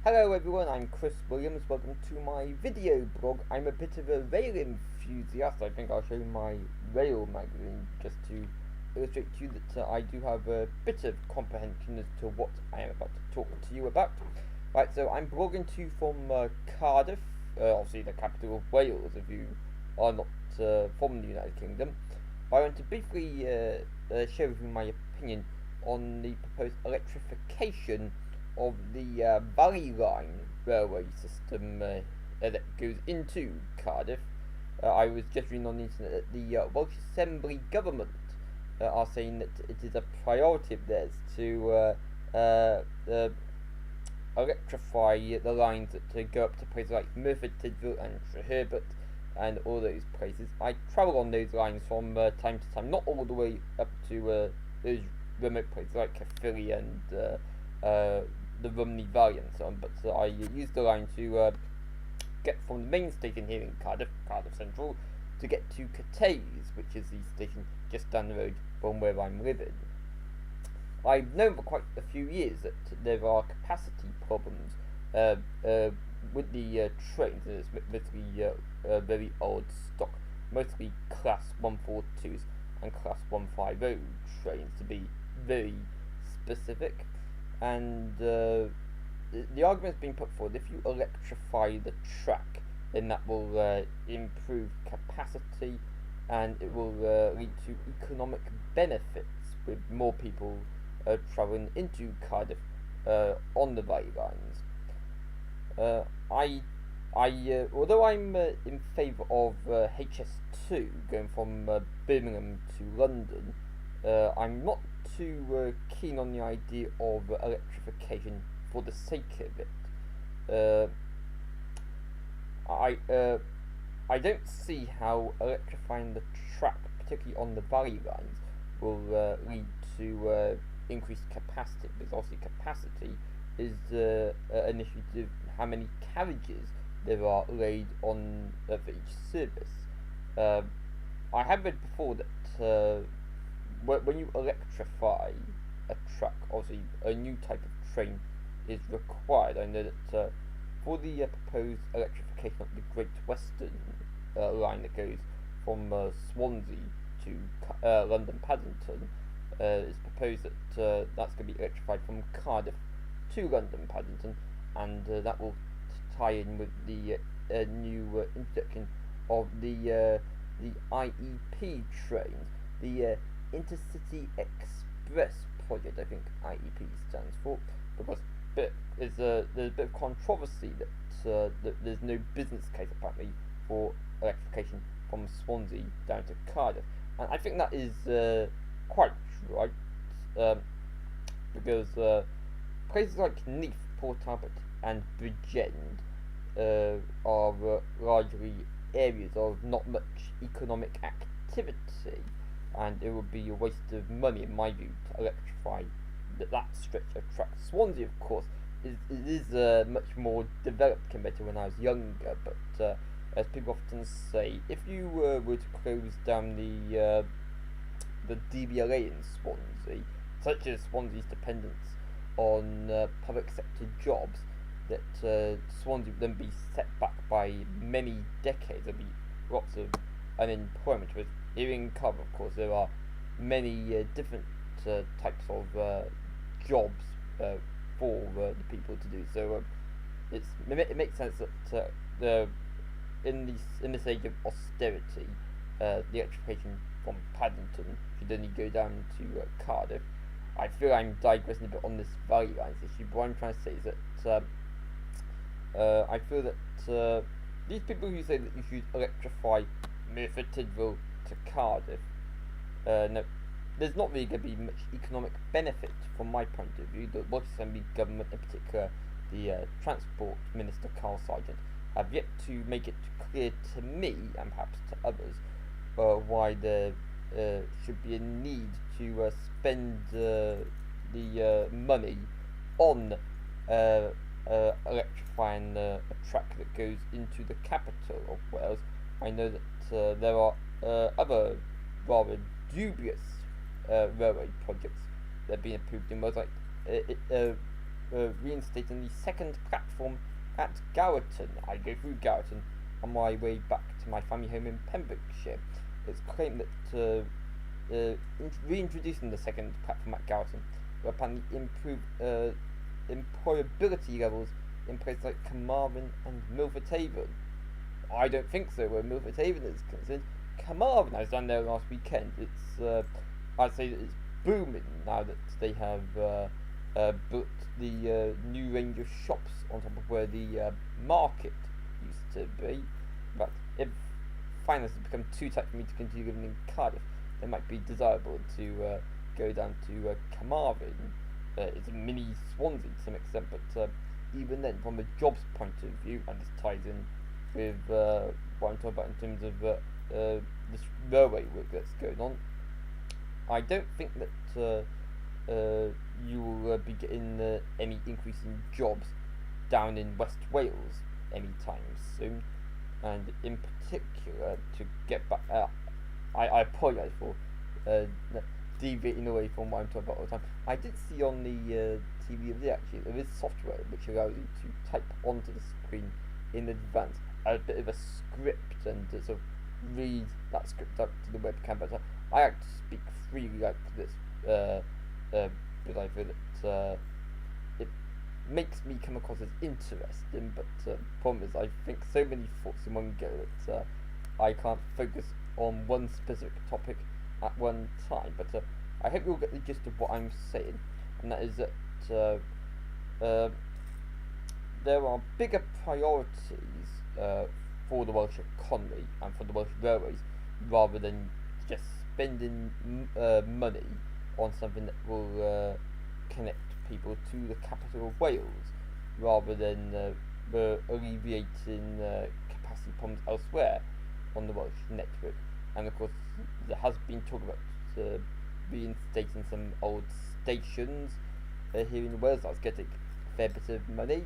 Hello everyone, I'm Chris Williams. Welcome to my video blog. I'm a bit of a rail enthusiast. I think I'll show you my rail magazine just to illustrate to you that I do have a bit of comprehension as to what I am about to talk to you about. Right, so I'm blogging to you from Cardiff, obviously the capital of Wales if you are not from the United Kingdom. I want to briefly share with you my opinion on the proposed electrification of the Valley Line railway system that goes into Cardiff. I was just reading on the internet that the Welsh Assembly government are saying that it is a priority of theirs to electrify the lines that go up to places like Merthyr Tydfil and Treherbert and all those places. I travel on those lines from time to time, not all the way up to those remote places like Caerphilly and the Rumney Valley and so on, but I use the line to get from the main station here in Cardiff Central, to get to Cathays, which is the station just down the road from where I'm living. I've known for quite a few years that there are capacity problems with the trains, and it's mostly very old stock, mostly Class 142s and Class 150 trains, to be very specific. And the argument is being put forward: if you electrify the track, then that will improve capacity, and it will lead to economic benefits with more people travelling into Cardiff on the Valley lines. Although I'm in favour of HS2 going from Birmingham to London, I'm not too keen on the idea of electrification for the sake of it. I don't see how electrifying the track, particularly on the Valley lines, will lead to increased capacity, because obviously capacity is an issue to how many carriages there are laid on for each service. I have read before that when you electrify a track, obviously a new type of train is required. I know that for the proposed electrification of the Great Western line that goes from Swansea to London Paddington, it's proposed that that's going to be electrified from Cardiff to London Paddington, and that will tie in with the new introduction of the IEP trains, the Intercity Express project. I think IEP stands for, because there's a bit of controversy that there's no business case apparently for electrification from Swansea down to Cardiff, and I think that is quite right, because places like Neath, Port Talbot and Bridgend are largely areas of not much economic activity, and it would be a waste of money, in my view, to electrify that stretch of track. Swansea, of course, is much more developed compared to when I was younger, but as people often say, if you were to close down the DVLA in Swansea, such as Swansea's dependence on public sector jobs, that Swansea would then be set back by many decades. There'd be lots of unemployment. With here in Cardiff, of course, there are many different types of jobs for the people to do. So it makes sense that in this age of austerity, the electrification from Paddington should only go down to Cardiff. I feel I'm digressing a bit on this Valley Lines issue, but what I'm trying to say is that I feel that these people who say that you should electrify Merthyr Tydfil to Cardiff, no, there's not really going to be much economic benefit from my point of view. The Welsh Assembly government, in particular the Transport Minister Carl Sargent, have yet to make it clear to me and perhaps to others why there should be a need to spend the money on electrifying a track that goes into the capital of Wales. I know that there are other rather dubious railway projects that have been approved in Wales, like reinstating the second platform at Gowerton. I go through Gowerton on my way back to my family home in Pembrokeshire. It's claimed that reintroducing the second platform at Gowerton will apparently improve employability levels in places like Carmarthen and Milford Haven. I don't think so where Milford Haven is concerned. Carmarthen, I was down there last weekend. It's I'd say that it's booming now that they have built the new range of shops on top of where the market used to be. But if finances become too tight for me to continue living in Cardiff, it might be desirable to go down to Carmarthen. It's a mini Swansea to some extent, but even then, from a jobs point of view, and this ties in with what I'm talking about in terms of this railway work that's going on, I don't think that you will be getting any increase in jobs down in West Wales anytime soon. And in particular, to get back, I apologise for deviating away from what I'm talking about all the time. I did see on the TV of the actually there is software which allows you to type onto the screen in advance a bit of a script and to sort of read that script up to the webcam. But I like to speak freely like this, but I feel that it makes me come across as interesting. But the problem is I think so many thoughts in one go that I can't focus on one specific topic at one time. But I hope you'll get the gist of what I'm saying, and that is that there are bigger priorities for the Welsh economy and for the Welsh railways, rather than just spending money on something that will connect people to the capital of Wales, rather than alleviating capacity problems elsewhere on the Welsh network. And of course, there has been talk about reinstating some old stations here in Wales. That's getting a fair bit of money.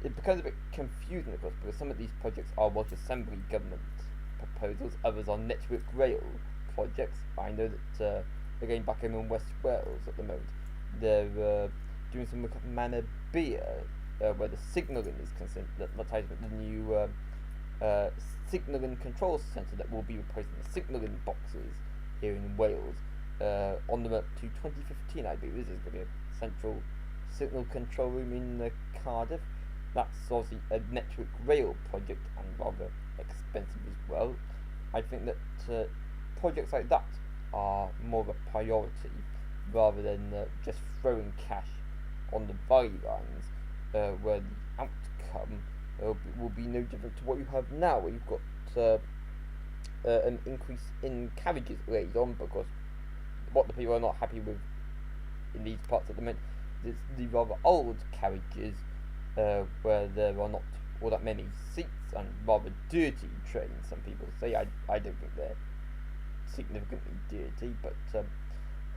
It becomes a bit confusing, of course, because some of these projects are Welsh Assembly government proposals, others are Network Rail projects. I know that again back home in West Wales at the moment, they're doing some work at Manor Beer, where the signalling is concerned. That ties with the new signalling control centre that will be replacing the signalling boxes here in Wales on the road to 2015. I believe this is going to be a central signal control room in Cardiff. That's obviously a Network Rail project and rather expensive as well. I think that projects like that are more of a priority rather than just throwing cash on the value lines, where the outcome will be no different to what you have now, where you've got an increase in carriages laid on, because what the people are not happy with in these parts at the moment is the rather old carriages, where there are not all that many seats and rather dirty trains. Some people say I don't think they're significantly dirty, but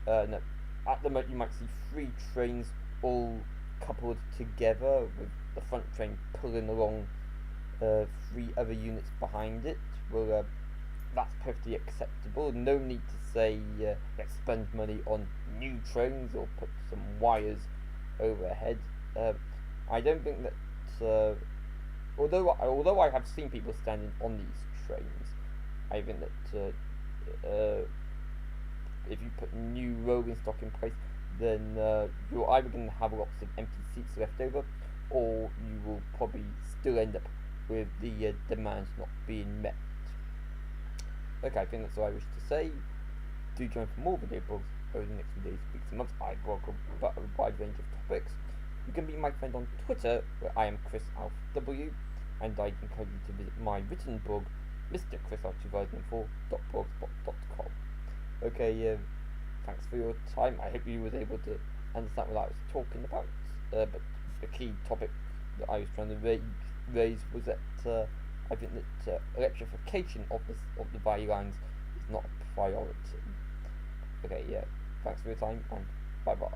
no. At the moment you might see 3 trains all coupled together with the front train pulling along 3 other units behind it. Well, that's perfectly acceptable. No need to say let's spend money on new trains or put some wires overhead. I don't think that although I have seen people standing on these trains, I think that if you put new rolling stock in place, then you're either going to have lots of empty seats left over, or you will probably still end up with the demands not being met. Okay, I think that's all I wish to say. Do join for more video blogs over the next few days, weeks and months. I blog about a wide range of topics. You can be my friend on Twitter, where I am ChrisAlfW, and I encourage you to visit my written blog, mrchrisalf2004.blogspot.com. Okay, thanks for your time. I hope you was able to understand what I was talking about. But the key topic that I was trying to raise was that I think that electrification of the value lines is not a priority. Okay, yeah. Thanks for your time, and bye bye.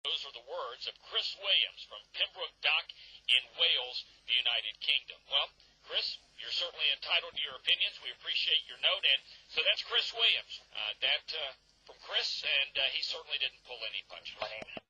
Those are the words of Chris Williams from Pembroke Dock in Wales, the United Kingdom. Well, Chris, you're certainly entitled to your opinions. We appreciate your note. And so that's Chris Williams. From Chris, and he certainly didn't pull any punches.